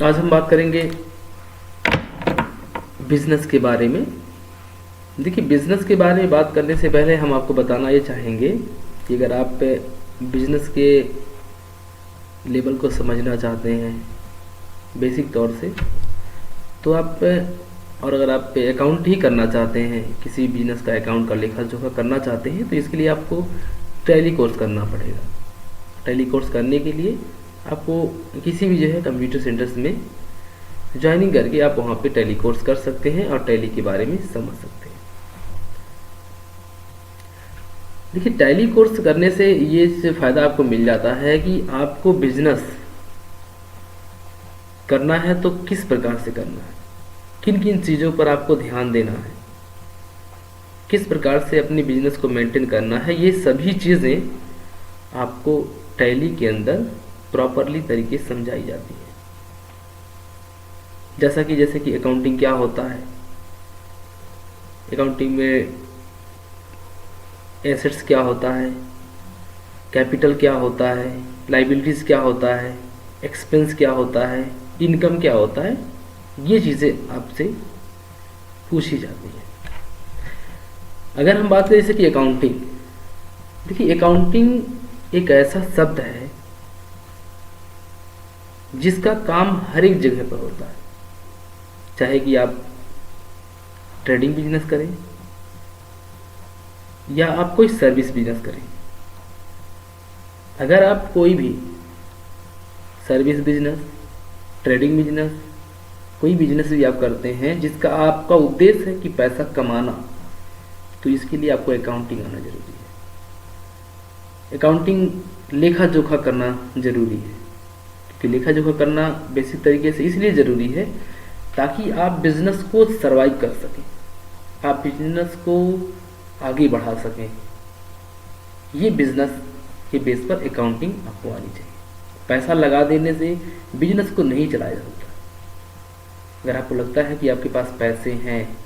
आज हम बात करेंगे बिजनेस के बारे में। देखिए, बिजनेस के बारे में बात करने से पहले हम आपको बताना ये चाहेंगे कि अगर आप बिजनेस के लेवल को समझना चाहते हैं बेसिक तौर से, तो आप और अगर आप अकाउंट ही करना चाहते हैं, किसी बिजनेस का अकाउंट का लेखा जोखा करना चाहते हैं, तो इसके लिए आपको टैली कोर्स करना पड़ेगा। टैली कोर्स करने के लिए आपको किसी भी जो है कंप्यूटर सेंटर्स में ज्वाइनिंग करके आप वहाँ पे टैली कोर्स कर सकते हैं और टैली के बारे में समझ सकते हैं। देखिए, टैली कोर्स करने से ये फ़ायदा आपको मिल जाता है कि आपको बिजनेस करना है तो किस प्रकार से करना है, किन किन चीज़ों पर आपको ध्यान देना है, किस प्रकार से अपनी बिजनेस को मेंटेन करना है, ये सभी चीज़ें आपको टैली के अंदर प्रॉपरली तरीके से समझाई जाती है। जैसे कि अकाउंटिंग क्या होता है, अकाउंटिंग में एसेट्स क्या होता है, कैपिटल क्या होता है, लाइबिलिटीज़ क्या होता है, एक्सपेंस क्या होता है, इनकम क्या होता है, ये चीज़ें आपसे पूछी जाती है। अगर हम बात करें जैसे कि अकाउंटिंग, देखिए अकाउंटिंग एक ऐसा शब्द है जिसका काम हर एक जगह पर होता है, चाहे कि आप ट्रेडिंग बिजनेस करें या आप कोई सर्विस बिजनेस करें। अगर आप कोई भी सर्विस बिजनेस, ट्रेडिंग बिजनेस, कोई बिजनेस भी आप करते हैं जिसका आपका उद्देश्य है कि पैसा कमाना, तो इसके लिए आपको अकाउंटिंग आना जरूरी है। अकाउंटिंग लेखा जोखा करना जरूरी है, क्योंकि लेखा जोखा करना बेसिक तरीके से इसलिए ज़रूरी है ताकि आप बिजनेस को सर्वाइव कर सकें, आप बिजनेस को आगे बढ़ा सकें। ये बिजनेस के बेस पर अकाउंटिंग आपको आनी चाहिए। पैसा लगा देने से बिजनेस को नहीं चलाया जा सकता। अगर आपको लगता है कि आपके पास पैसे हैं,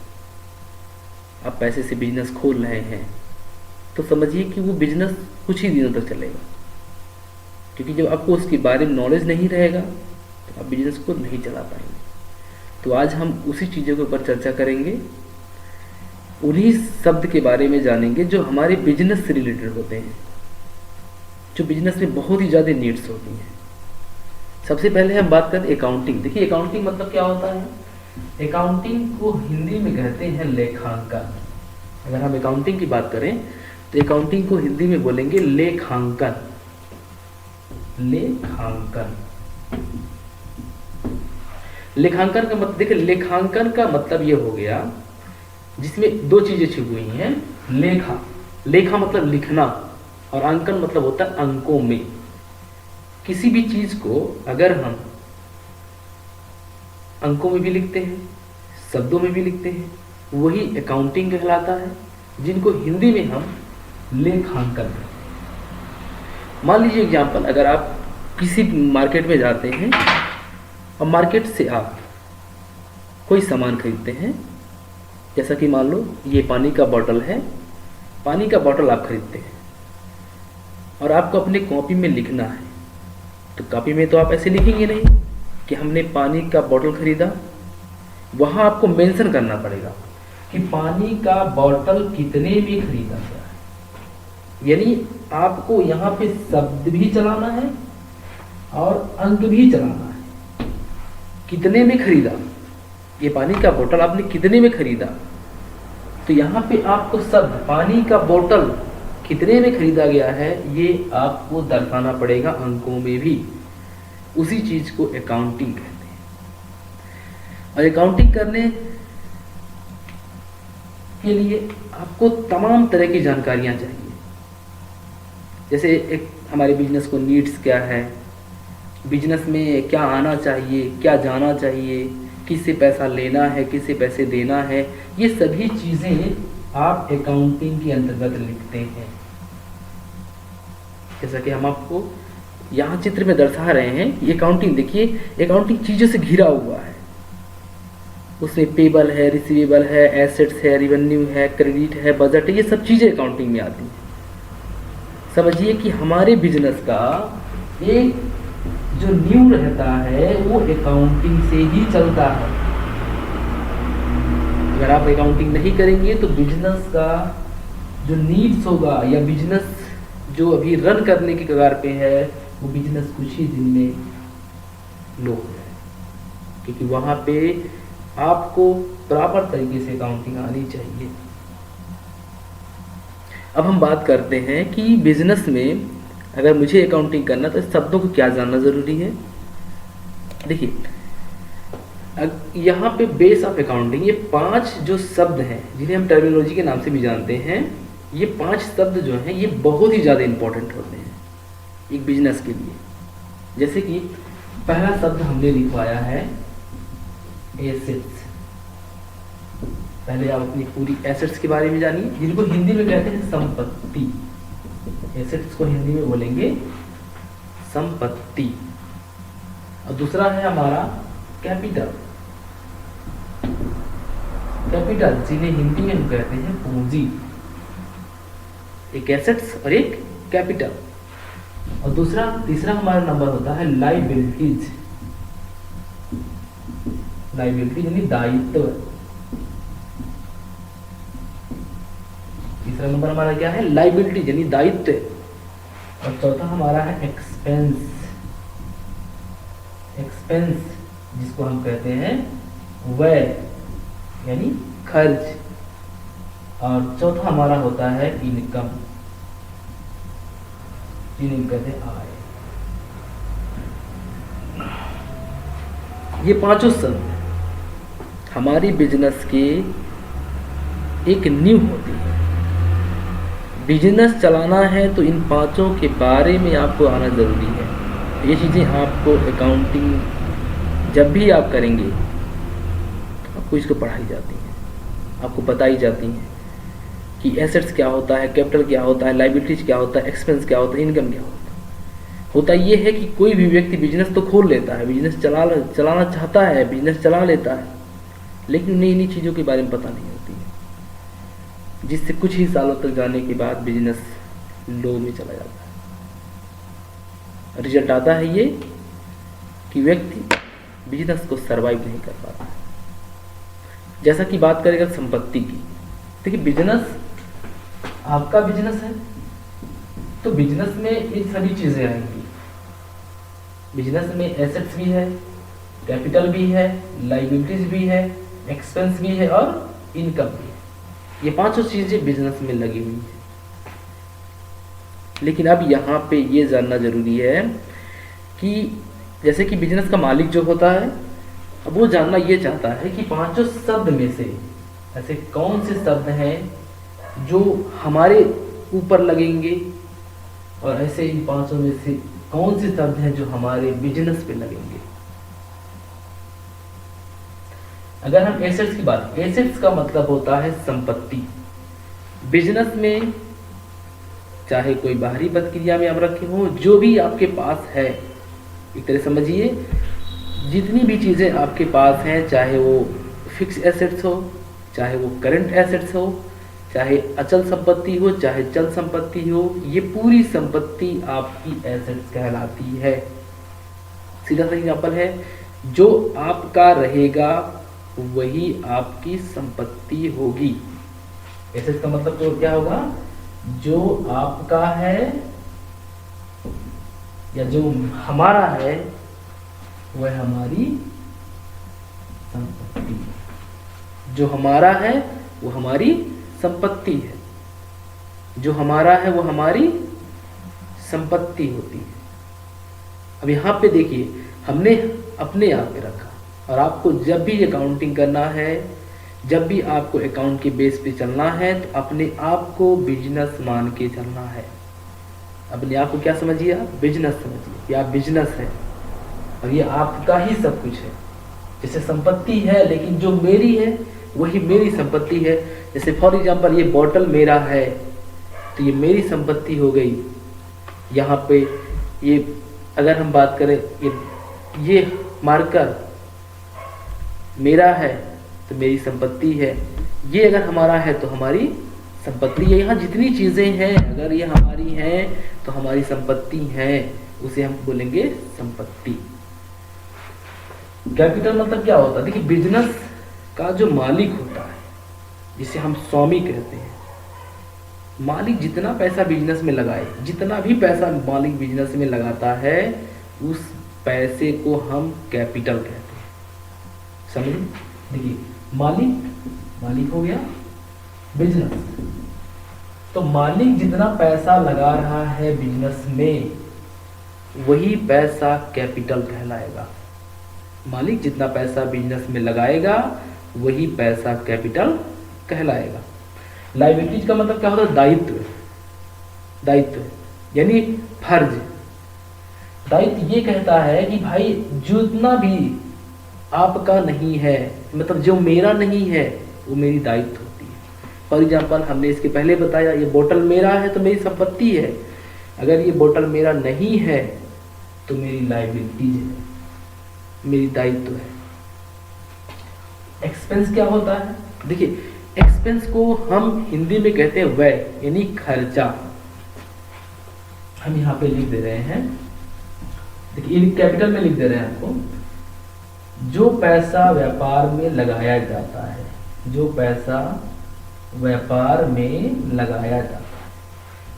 आप पैसे से बिजनेस खोल रहे हैं, तो समझिए कि वो बिजनेस कुछ ही दिनों तक चलेगा, क्योंकि जब आपको उसके बारे में नॉलेज नहीं रहेगा तो आप बिजनेस को नहीं चला पाएंगे। तो आज हम उसी चीज़ों के ऊपर चर्चा करेंगे, उन्हीं शब्द के बारे में जानेंगे जो हमारे बिजनेस से रिलेटेड होते हैं, जो बिजनेस में बहुत ही ज़्यादा नीड्स होती हैं। सबसे पहले हम बात करें अकाउंटिंग। देखिए, अकाउंटिंग मतलब क्या होता है। अकाउंटिंग को हिंदी में कहते हैं लेखांकन। अगर हम अकाउंटिंग की बात करें तो अकाउंटिंग को हिंदी में बोलेंगे लेखांकन। लेखांकन लेखांकन का मतलब, देखिए लेखांकन का मतलब ये हो गया जिसमें दो चीजें छुपी हुई हैं। लेखा, लेखा मतलब लिखना, और अंकन मतलब होता है अंकों में। किसी भी चीज को अगर हम अंकों में भी लिखते हैं, शब्दों में भी लिखते हैं, वही अकाउंटिंग कहलाता है, जिनको हिंदी में हम लेखांकन। मान लीजिए एग्जाम्पल, अगर आप किसी मार्केट में जाते हैं और मार्केट से आप कोई सामान खरीदते हैं, जैसा कि मान लो ये पानी का बॉटल है, पानी का बॉटल आप खरीदते हैं और आपको अपने कॉपी में लिखना है, तो कॉपी में तो आप ऐसे लिखेंगे नहीं कि हमने पानी का बॉटल खरीदा। वहाँ आपको मेंशन करना पड़ेगा कि पानी का बॉटल कितने में खरीदा गया है। यानी आपको यहाँ पे शब्द भी चलाना है और अंक भी चलाना है। कितने में खरीदा, ये पानी का बोतल आपने कितने में खरीदा, तो यहाँ पे आपको शब्द पानी का बोतल कितने में खरीदा गया है ये आपको दर्शाना पड़ेगा अंकों में भी। उसी चीज को अकाउंटिंग कहते हैं। और अकाउंटिंग करने के लिए आपको तमाम तरह की जानकारियां चाहिए। जैसे एक हमारे बिजनेस को नीड्स क्या है, बिजनेस में क्या आना चाहिए, क्या जाना चाहिए, किससे पैसा लेना है, किससे पैसे देना है, ये सभी चीज़ें आप अकाउंटिंग के अंतर्गत लिखते हैं। जैसा कि हम आपको यहाँ चित्र में दर्शा रहे हैं कि अकाउंटिंग, देखिए अकाउंटिंग चीज़ों से घिरा हुआ है। उसमें पेबल है, रिसीवेबल है, एसेट्स है, रिवेन्यू है, क्रेडिट है, बजट है, ये सब चीज़ें अकाउंटिंग में आती हैं। समझिए कि हमारे बिजनेस का एक जो न्यू रहता है वो अकाउंटिंग से ही चलता है। अगर आप अकाउंटिंग नहीं करेंगे तो बिजनेस का जो नीड्स होगा या बिजनेस जो अभी रन करने की कगार पे है वो बिजनेस कुछ ही दिन में लो हो जाए, क्योंकि वहाँ पे आपको प्रॉपर तरीके से अकाउंटिंग आनी चाहिए। अब हम बात करते हैं कि बिजनेस में अगर मुझे अकाउंटिंग करना तो शब्दों को क्या जानना ज़रूरी है। देखिए, यहाँ पे बेस ऑफ अकाउंटिंग, ये 5 जो शब्द हैं जिन्हें हम टर्मिनोलॉजी के नाम से भी जानते हैं, ये 5 शब्द जो हैं ये बहुत ही ज़्यादा इंपॉर्टेंट होते हैं एक बिजनेस के लिए। जैसे कि पहला शब्द हमने लिखवाया है एसेट्स। पहले आप अपनी पूरी एसेट्स के बारे में जानिए, जिनको हिंदी में कहते हैं संपत्ति। एसेट्स को हिंदी में बोलेंगे संपत्ति। और दूसरा है हमारा कैपिटल। कैपिटल जिन्हें हिंदी में हम कहते हैं पूंजी। एक एसेट्स और एक कैपिटल। और तीसरा हमारा नंबर होता है लाइबिलिटीज। लाइबिलिटी यानी दायित्व। तीसरा नंबर हमारा क्या है? लाइबिलिटी यानी दायित्व। और चौथा हमारा है एक्सपेंस। एक्सपेंस जिसको हम कहते हैं व्यय यानी खर्च। और चौथा हमारा होता है इनकम, जिन्हें कहते हैं आय। ये 5 शब्द हमारी बिजनेस के एक नींव होती है। बिजनेस चलाना है तो इन 5 के बारे में आपको आना ज़रूरी है। ये चीज़ें आपको अकाउंटिंग जब भी आप करेंगे आपको इसको पढ़ाई जाती हैं, आपको बताई जाती हैं कि एसेट्स क्या होता है, कैपिटल क्या होता है, लाइबिलिटीज क्या होता है, एक्सपेंस क्या होता है, इनकम क्या होता है। होता ये है कि कोई भी व्यक्ति बिजनेस तो खोल लेता है, बिजनेस चलाना चाहता है, बिजनेस चला लेता है, लेकिन उन्हें इन्हीं चीज़ों के बारे में पता नहीं होती है, जिससे कुछ ही सालों तक जाने के बाद बिजनेस लो में चला जाता है। रिजल्ट आता है ये कि व्यक्ति बिजनेस को सरवाइव नहीं कर पाता है। जैसा कि बात करेगा संपत्ति की, देखिए बिजनेस आपका बिजनेस है तो बिजनेस में इन सभी चीज़ें आएंगी। बिजनेस में एसेट्स भी है, कैपिटल भी है, लाइबिलिटीज भी है, एक्सपेंस भी है और इनकम भी है। ये 5 चीज़ें बिजनेस में लगी हुई हैं। लेकिन अब यहाँ पे ये जानना जरूरी है कि जैसे कि बिजनेस का मालिक जो होता है, अब वो जानना ये चाहता है कि 5 शब्द में से ऐसे कौन से शब्द हैं जो हमारे ऊपर लगेंगे और ऐसे इन 5 में से कौन से शब्द हैं जो हमारे बिजनेस पे लगेंगे। अगर हम एसेट्स की बात, एसेट्स का मतलब होता है संपत्ति। बिजनेस में चाहे कोई बाहरी प्रक्रिया में आप रखे हो, जो भी आपके पास है, एक तरह समझिए जितनी भी चीज़ें आपके पास हैं, चाहे वो फिक्स एसेट्स हो, चाहे वो करंट एसेट्स हो, चाहे अचल संपत्ति हो, चाहे चल संपत्ति हो, ये पूरी संपत्ति आपकी एसेट्स कहलाती है। सीधा सा एग्जांपल है, जो आपका रहेगा वही आपकी संपत्ति होगी। एसेट्स का मतलब तो क्या होगा? जो आपका है या जो हमारा है वह हमारी संपत्ति। जो हमारा है वो हमारी संपत्ति है, जो हमारा है वो हमारी संपत्ति होती है। अब यहाँ पे देखिए, हमने अपने आप पे रखा, और आपको जब भी अकाउंटिंग करना है, जब भी आपको अकाउंट के बेस पे चलना है, तो अपने आप को बिजनेस मान के चलना है। अपने आप को क्या समझिए? आप बिजनेस समझिए कि आप बिजनेस है और ये आपका ही सब कुछ है। जैसे संपत्ति है, लेकिन जो मेरी है वही मेरी संपत्ति है। जैसे फॉर एग्जांपल ये बॉटल मेरा है तो ये मेरी संपत्ति हो गई। यहाँ पे ये अगर हम बात करें, ये मार्कर मेरा है तो मेरी संपत्ति है। ये अगर हमारा है तो हमारी संपत्ति है। यहाँ जितनी चीज़ें हैं अगर ये हमारी हैं तो हमारी संपत्ति है, उसे हम बोलेंगे संपत्ति। कैपिटल मतलब क्या होता है? देखिए, बिजनेस का जो मालिक होता है, जिसे हम स्वामी कहते हैं, मालिक जितना पैसा बिजनेस में लगाए, जितना भी पैसा मालिक बिजनेस में लगाता है, उस पैसे को हम कैपिटल कहते हैं। समझिए, देखिए, मालिक हो गया बिजनेस, तो मालिक जितना पैसा लगा रहा है बिजनेस में, वही पैसा कैपिटल कहलाएगा। मालिक जितना पैसा बिजनेस में लगाएगा, वही पैसा कैपिटल कहलाएगा। लायबिलिटीज का मतलब क्या होता है? दायित्व यानी फर्ज। दायित्व ये कहता है कि भाई जितना भी आपका नहीं है, मतलब जो मेरा नहीं है, वो मेरी दायित्व होती है। फॉर एग्जाम्पल, हमने इसके पहले बताया, ये बोतल मेरा है तो मेरी संपत्ति है। अगर ये बोतल मेरा नहीं है तो मेरी लायबिलिटीज है, मेरी दायित्व है। एक्सपेंस क्या होता है? देखिए, एक्सपेंस को हम हिंदी में कहते हैं व्यय, यानी खर्चा। हम यहाँ पे लिख दे रहे हैं, देखिए कैपिटल में लिख दे रहे हैं आपको, जो पैसा व्यापार में लगाया जाता है, जो पैसा व्यापार में लगाया जाता है।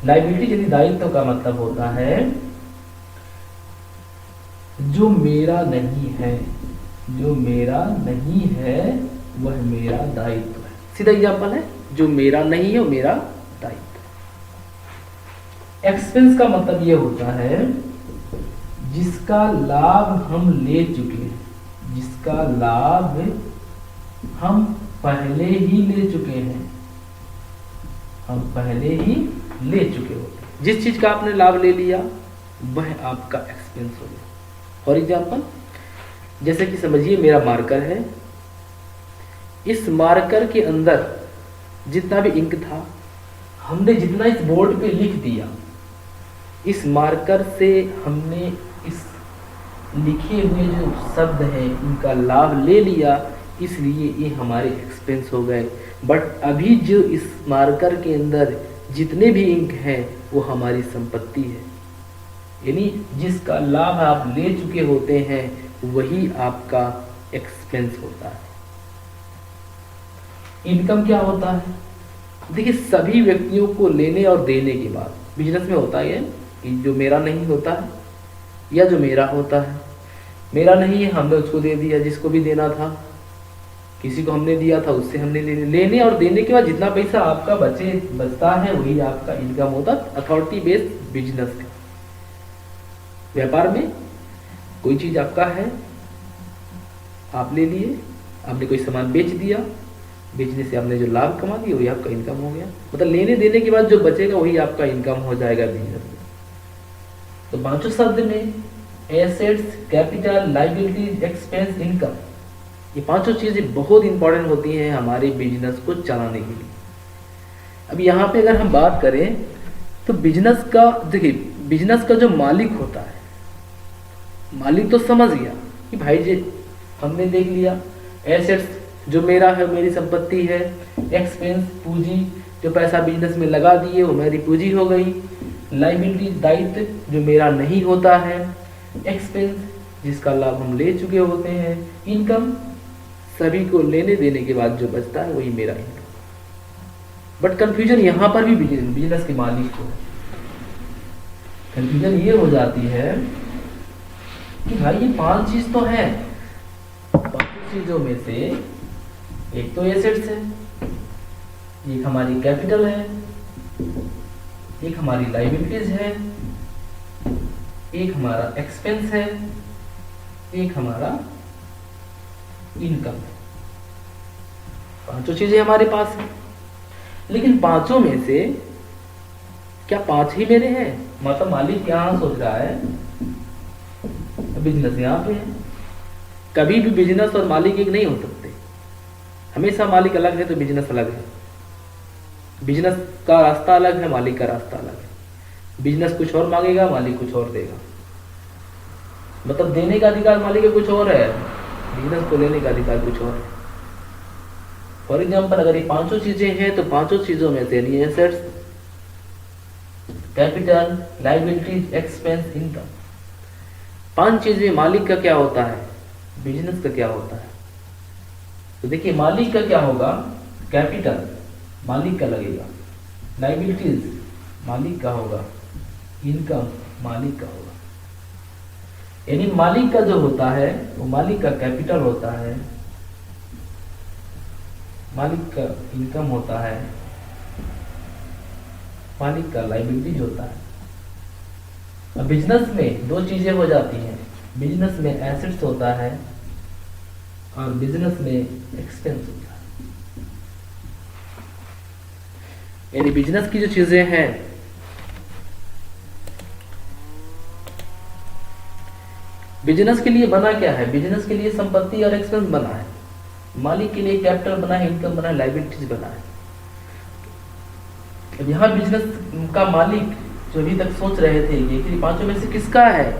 लायबिलिटी यानी दायित्व का मतलब होता है जो मेरा नहीं है, जो मेरा नहीं है वह मेरा दायित्व है। सीधा एग्जाम्पल है, जो मेरा नहीं है वो मेरा दायित्व। एक्सपेंस का मतलब ये होता है जिसका लाभ हम ले चुके हैं, जिसका लाभ हम पहले ही ले चुके हैं, हम पहले ही ले चुके होते हैं। जिस चीज का आपने लाभ ले लिया वह आपका एक्सपेंस हो गया। फॉर एग्जाम्पल, जैसे कि समझिए मेरा मार्कर है, इस मार्कर के अंदर जितना भी इंक था, हमने जितना इस बोर्ड पे लिख दिया, इस मार्कर से हमने इस लिखे हुए जो शब्द हैं इनका लाभ ले लिया, इसलिए ये हमारे एक्सपेंस हो गए। बट अभी जो इस मार्कर के अंदर जितने भी इंक हैं वो हमारी संपत्ति है, यानी जिसका लाभ आप ले चुके होते हैं वही आपका एक्सपेंस होता है। इनकम क्या होता है? देखिए, सभी व्यक्तियों को लेने और देने के बाद बिजनेस में होता है कि जो मेरा नहीं होता है या जो मेरा होता है, मेरा नहीं है हमने उसको दे दिया, जिसको भी देना था किसी को हमने दिया था उससे हमने लेने और देने के बाद जितना पैसा आपका बचता है वही आपका इनकम होता है। अथॉरिटी बेस्ड बिजनेस का व्यापार में कोई चीज आपका है, आप ले लिए, आपने कोई सामान बेच दिया, बेचने से आपने जो लाभ कमा दिया वही आपका इनकम हो गया। मतलब लेने देने के बाद जो बचेगा वही आपका इनकम हो जाएगा बिजनेस में। तो पांचों शब्द में assets, capital, liabilities, expense, income, ये पांचों चीजें बहुत इंपॉर्टेंट होती हैं हमारे बिजनेस को चलाने के लिए। अब यहाँ पे अगर हम बात करें तो बिजनेस का, देखिए बिजनेस का जो मालिक होता है, मालिक तो समझ गया कि भाई जी हमने देख लिया, एसेट्स जो मेरा है मेरी संपत्ति है, एक्सपेंस पूंजी जो पैसा बिजनेस में लगा दिए वो मेरी पूंजी हो गई, लायबिलिटी दायित्व जो मेरा नहीं होता है, एक्सपेंस जिसका लाभ हम ले चुके होते हैं, इनकम सभी को लेने देने के बाद जो बचता है वही मेरा इनकम। बट कंफ्यूजन यहाँ पर भी बिजनेस के मालिक को कंफ्यूजन ये हो जाती है कि भाई ये पांच चीज तो है, पांच चीजों में से एक तो एसेट्स है, एक हमारी कैपिटल है, एक हमारी लायबिलिटीज है, एक हमारा एक्सपेंस है, एक हमारा इनकम है। पांचों चीजें हमारे पास हैं, लेकिन पांचों में से क्या पांच ही मेरे हैं? मतलब मालिक क्या सोच रहा है, बिजनेस यहाँ पे है। कभी भी बिजनेस और मालिक एक नहीं हो सकते, हमेशा मालिक अलग है तो बिजनेस अलग है, बिजनेस का रास्ता अलग है, मालिक का रास्ता अलग है। बिजनेस कुछ और मांगेगा, मालिक कुछ और देगा। मतलब देने का अधिकार मालिक का कुछ और है, बिजनेस को लेने का अधिकार कुछ और है। फॉर एग्जाम्पल, अगर ये पांचों चीजें हैं तो पांचों चीजों में से assets, capital, liabilities, expense, income. 5 चीजें। मालिक का क्या होता है, बिजनेस का क्या होता है। तो देखिए मालिक का क्या होगा, कैपिटल मालिक का लगेगा, लाइबिलिटीज मालिक का होगा, इनकम मालिक का होगा। यानी मालिक का जो होता है वो मालिक का कैपिटल होता है, मालिक का इनकम होता है, मालिक का लाइबिलिटीज होता है। अब बिजनेस में 2 चीजें हो जाती हैं, बिजनेस में एसेट्स होता है और बिजनेस में एक्सपेंस होता है। यानी बिजनेस की जो चीजें हैं, बिजनेस के लिए बना क्या है, बिजनेस के लिए संपत्ति और एक्सपेंस बना है, मालिक के लिए कैपिटल बना है, इनकम बना है, लाइबिलिटीज बना है। अब यहाँ बिजनेस का मालिक जो अभी तक सोच रहे थे कि 5 में से किसका है,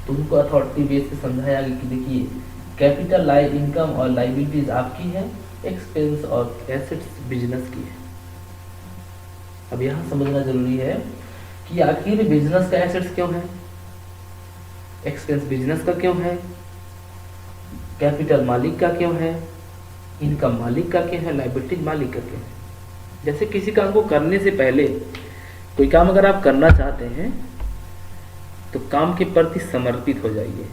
तो उनको अथॉरिटी बेस पे समझाया कि देखिए कैपिटल, इनकम और लाइबिलिटीज आपकी है, एक्सपेंस और एसेट्स बिजनेस की है। अब यहाँ समझना जरूरी है कि आखिर बिजनेस का एसेट्स क्यों है, एक्सपेंस बिजनेस का क्यों है, कैपिटल मालिक का क्यों है, इनकम मालिक का क्यों है, लाइबिलिटीज मालिक का क्यों है। जैसे किसी काम को करने से पहले, कोई काम अगर आप करना चाहते हैं तो काम के प्रति समर्पित हो जाइए,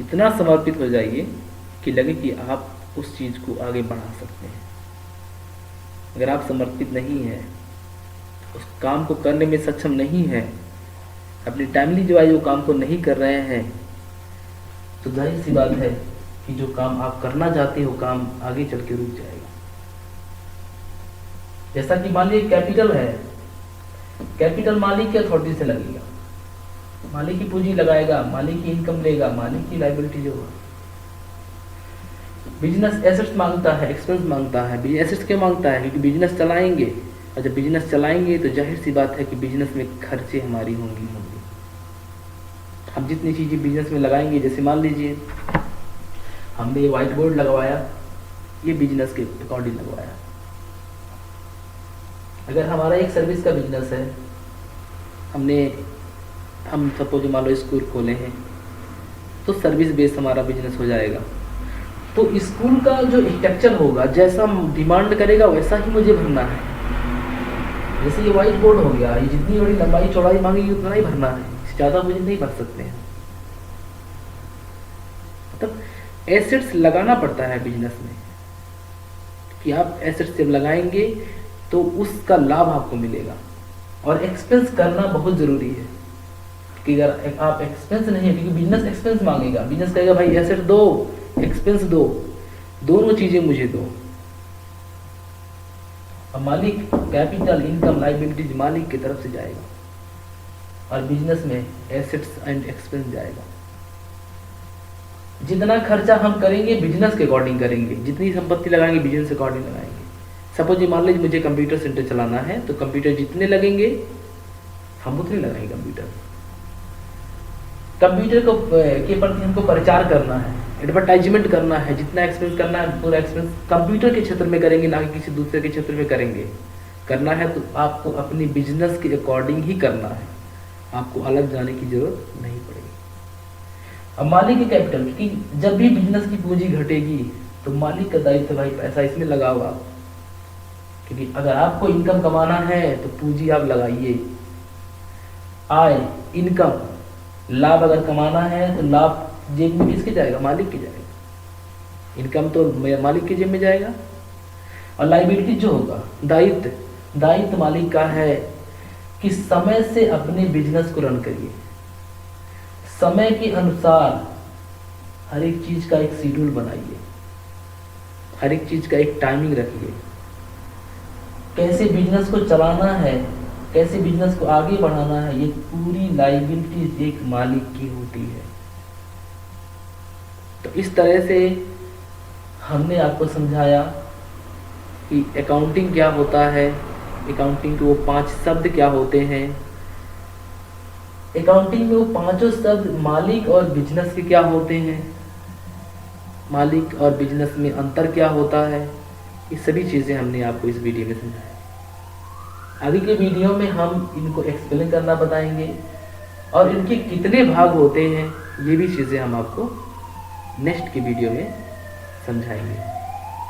इतना समर्पित हो जाइए कि लगे कि आप उस चीज को आगे बढ़ा सकते हैं। अगर आप समर्पित नहीं हैं, उस काम को करने में सक्षम नहीं है, अपनी टाइमली जो है वो काम को नहीं कर रहे हैं, तो जाहिर सी बात है कि जो काम आप करना चाहते हो काम आगे चल के रुक जाएगा। जैसा कि मान लीजिए कैपिटल है, कैपिटल मालिक की अथॉरिटी से लगेगा, मालिक की पूंजी लगाएगा, मालिक की इनकम लेगा, मालिक की लाइबिलिटी जो होगा। बिजनेस एसेट्स मांगता है, एक्सपेंस मांगता है। एसेट्स क्यों मांगता है, क्योंकि बिजनेस चलाएंगे, और जब बिजनेस चलाएंगे तो जाहिर सी बात है कि बिजनेस में खर्चे हमारी होंगी। हम जितनी चीजें बिजनेस में लगाएंगे, जैसे मान लीजिए हमने ये व्हाइट बोर्ड लगवाया, ये बिजनेस के अकॉर्डिंग लगवाया। अगर हमारा एक सर्विस का बिजनेस है, हम सपोज मान लो स्कूल खोले हैं, तो सर्विस बेस्ड हमारा बिजनेस हो जाएगा। तो स्कूल का जो स्ट्रक्चर होगा, जैसा डिमांड करेगा वैसा ही मुझे भरना है। जैसे ये व्हाइट बोर्ड हो गया, ये जितनी बड़ी लंबाई चौड़ाई मांगेगी उतना ही भरना है, इससे ज़्यादा मुझे नहीं भर सकते हैं। मतलब एसेट्स लगाना पड़ता है बिजनेस में, कि आप एसेट्स जब लगाएंगे तो उसका लाभ आपको मिलेगा। और एक्सपेंस करना बहुत ज़रूरी है, कि अगर आप एक्सपेंस नहीं है, क्योंकि बिजनेस एक्सपेंस मांगेगा, बिजनेस कहेगा भाई एसेट दो, एक्सपेंस दो, दोनों चीज़ें मुझे दो। और मालिक कैपिटल, इनकम, लाइबिलिटीज मालिक की तरफ से जाएगा, और बिजनेस में एसेट्स एंड एक्सपेंस जाएगा। जितना खर्चा हम करेंगे बिजनेस के अकॉर्डिंग करेंगे, जितनी संपत्ति लगाएंगे बिजनेस के अकॉर्डिंग लगाएंगे। सपोज मान लीजिए मुझे कंप्यूटर सेंटर चलाना है, तो कंप्यूटर जितने लगेंगे हम उतने लगाएंगे। कंप्यूटर को के प्रति हमको प्रचार करना है, एडवर्टाइजमेंट करना है, जितना एक्सपेंस करना है पूरा एक्सपेंस कंप्यूटर के क्षेत्र में करेंगे, ना कि किसी दूसरे के क्षेत्र में करेंगे। करना है तो आपको अपनी बिजनेस के अकॉर्डिंग ही करना है, आपको अलग जाने की जरूरत नहीं पड़ेगी। अब मालिक की कैपिटल, क्योंकि जब भी बिजनेस की पूंजी घटेगी तो मालिक का दायित्व भाई पैसा इसमें लगाओ आप, क्योंकि अगर आपको इनकम कमाना है तो पूंजी आप लगाइए। आय, इनकम, लाभ अगर कमाना है तो लाभ जेब में किसके जाएगा, मालिक के जाएगा। इनकम तो मालिक की जेब में जाएगा। और लाइबिलिटी जो होगा, दायित्व मालिक का है कि समय से अपने बिजनेस को रन करिए, समय के अनुसार हर एक चीज का एक शेड्यूल बनाइए, हर एक चीज का एक टाइमिंग रखिए। कैसे बिजनेस को चलाना है, कैसे बिजनेस को आगे बढ़ाना है, ये पूरी लायबिलिटी एक मालिक की होती है। तो इस तरह से हमने आपको समझाया कि अकाउंटिंग क्या होता है, अकाउंटिंग के वो 5 शब्द क्या होते हैं, अकाउंटिंग में वो 5 शब्द मालिक और बिजनेस के क्या होते हैं, मालिक और बिजनेस में अंतर क्या होता है, ये सभी चीज़ें हमने आपको इस वीडियो में समझाया। आगे के वीडियो में हम इनको एक्सप्लेन करना बताएंगे और इनके कितने भाग होते हैं ये भी चीज़ें हम आपको नेक्स्ट के वीडियो में समझाएंगे।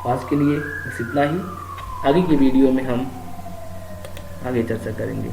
तो आज के लिए बस इतना ही। आगे की वीडियो में हम आगे चर्चा करेंगे।